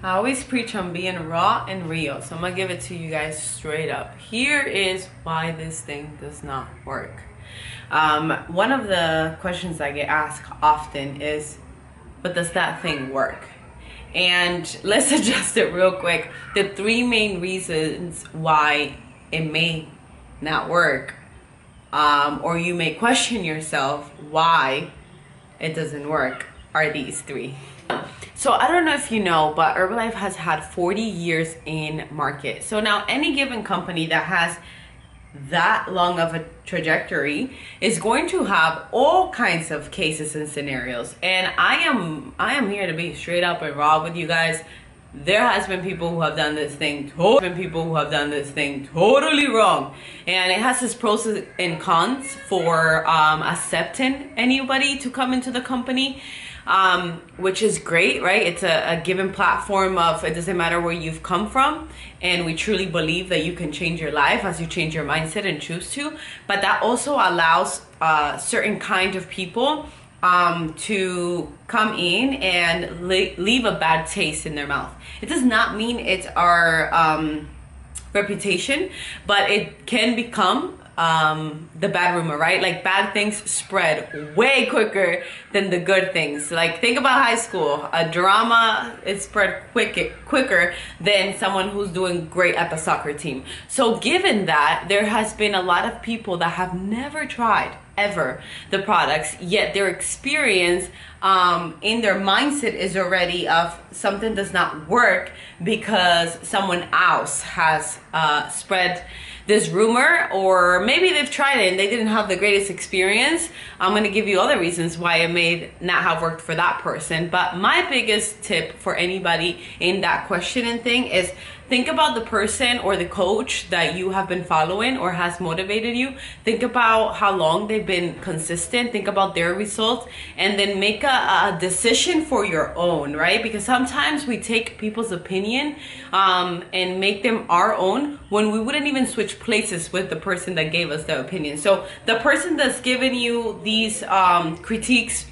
I always preach on being raw and real, so I'm gonna give it to you guys straight up. Here is why this thing does not work. One of the questions I get asked often is, but does that thing work? And let's adjust it real quick. The three main reasons why it may not work, or you may question yourself why it doesn't work, are these three. So I don't know if you know, but Herbalife has had 40 years in market. So now any given company that has that long of a trajectory is going to have all kinds of cases and scenarios. And I am here to be straight up and raw with you guys. There has been people who have done this thing totally wrong, and it has its pros and cons for accepting anybody to come into the company, which is great, right? It's a given platform of, it doesn't matter where you've come from, and we truly believe that you can change your life as you change your mindset and choose to. But that also allows certain kind of people to come in and leave a bad taste in their mouth. It does not mean it's our reputation, but it can become the bad rumor, right? Like bad things spread way quicker than the good things. Like think about high school. A drama is spread quicker than someone who's doing great at the soccer team. So given that, there has been a lot of people that have never tried ever the products, yet their experience in their mindset is already of something does not work because someone else has spread this rumor, or maybe they've tried it and they didn't have the greatest experience. I'm going to give you other reasons why it may not have worked for that person. But my biggest tip for anybody in that questioning thing is think about the person or the coach that you have been following or has motivated you. Think about how long they've been consistent. Think about their results, and then make a decision for your own, right? Because sometimes we take people's opinion and make them our own when we wouldn't even switch places with the person that gave us the opinion. So the person that's giving you these critiques,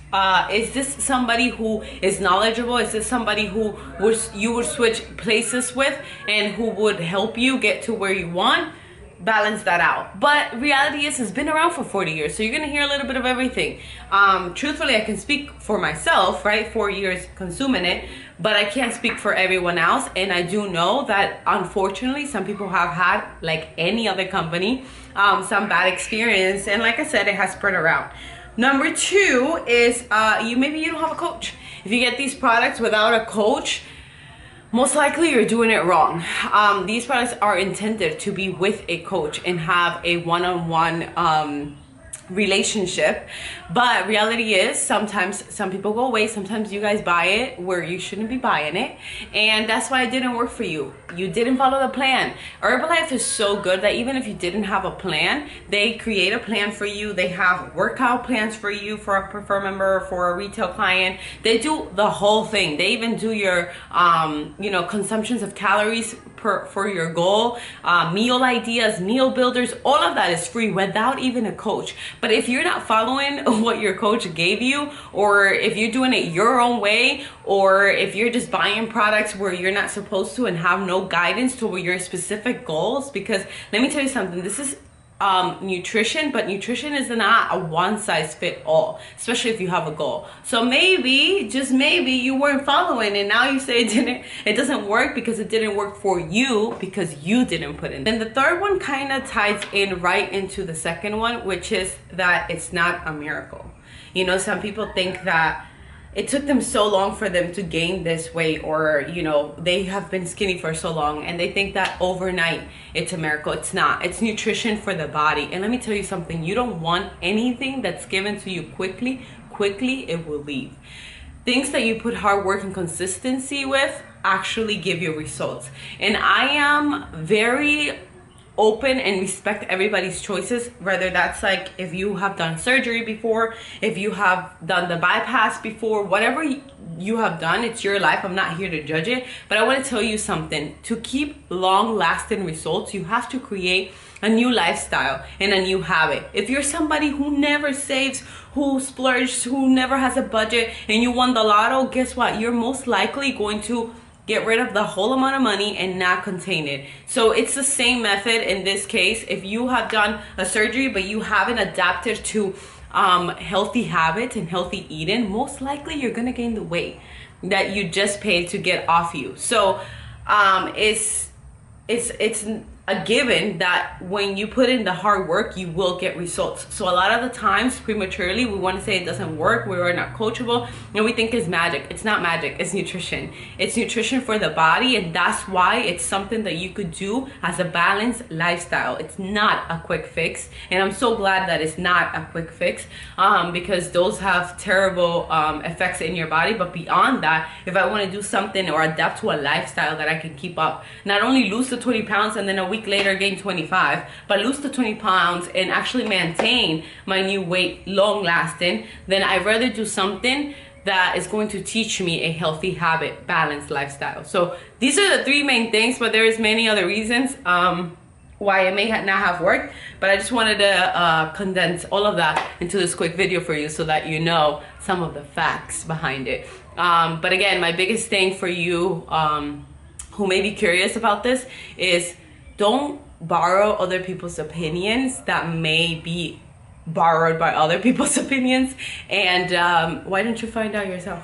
is this somebody who is knowledgeable? Is this somebody who you would switch places with and who would help you get to where you want? Balance that out. But reality is, it's been around for 40 years, so you're gonna hear a little bit of everything. Truthfully, I can speak for myself, right? 4 years consuming it, but I can't speak for everyone else. And I do know that unfortunately some people have had, like any other company, some bad experience, and like I said, it has spread around. Number two is maybe you don't have a coach. If you get these products without a coach, most likely you're doing it wrong. These products are intended to be with a coach and have a one-on-one relationship, but reality is sometimes some people go away. Sometimes you guys buy it where you shouldn't be buying it, and that's why it didn't work for you. You didn't follow the plan. Herbalife is so good that even if you didn't have a plan, they create a plan for you. They have workout plans for you, for a preferred member, for a retail client. They do the whole thing. They even do your consumptions of calories for your goal, meal ideas, meal builders. All of that is free without even a coach. But if you're not following what your coach gave you, or if you're doing it your own way, or if you're just buying products where you're not supposed to and have no guidance to your specific goals, because let me tell you something, this is nutrition, but nutrition is not a one-size-fits-all, especially if you have a goal. So maybe, just maybe, you weren't following, and now you say it doesn't work because it didn't work for you because you didn't put in. Then the third one kind of ties in right into the second one, which is that it's not a miracle. You know, some people think that it took them so long for them to gain this weight, or they have been skinny for so long and they think that overnight it's a miracle. It's not. It's nutrition for the body. And let me tell you something, you don't want anything that's given to you quickly it will leave. Things that you put hard work and consistency with actually give you results. And I am very open and respect everybody's choices, whether that's like if you have done surgery before, if you have done the bypass before, whatever you have done, it's your life. I'm not here to judge it, but I want to tell you something. To keep long-lasting results, you have to create a new lifestyle and a new habit. If you're somebody who never saves, who splurges, who never has a budget, and you won the lotto, guess what? You're most likely going to get rid of the whole amount of money and not contain it. So it's the same method in this case. If you have done a surgery but you haven't adapted to healthy habits and healthy eating, most likely you're gonna gain the weight that you just paid to get off you. So it's a given that when you put in the hard work, you will get results. So a lot of the times prematurely we want to say it doesn't work, we are not coachable, and we think it's magic. It's not magic, it's nutrition. It's nutrition for the body, and that's why it's something that you could do as a balanced lifestyle. It's not a quick fix, and I'm so glad that it's not a quick fix, because those have terrible effects in your body. But beyond that, if I want to do something or adapt to a lifestyle that I can keep up, not only lose the 20 pounds and then a week later gain 25, but lose the 20 pounds and actually maintain my new weight long lasting, then I'd rather do something that is going to teach me a healthy habit, balanced lifestyle. So these are the three main things, but there is many other reasons why it may not have worked, but I just wanted to condense all of that into this quick video for you so that you know some of the facts behind it. But again, my biggest thing for you who may be curious about this is don't borrow other people's opinions that may be borrowed by other people's opinions, and why don't you find out yourself?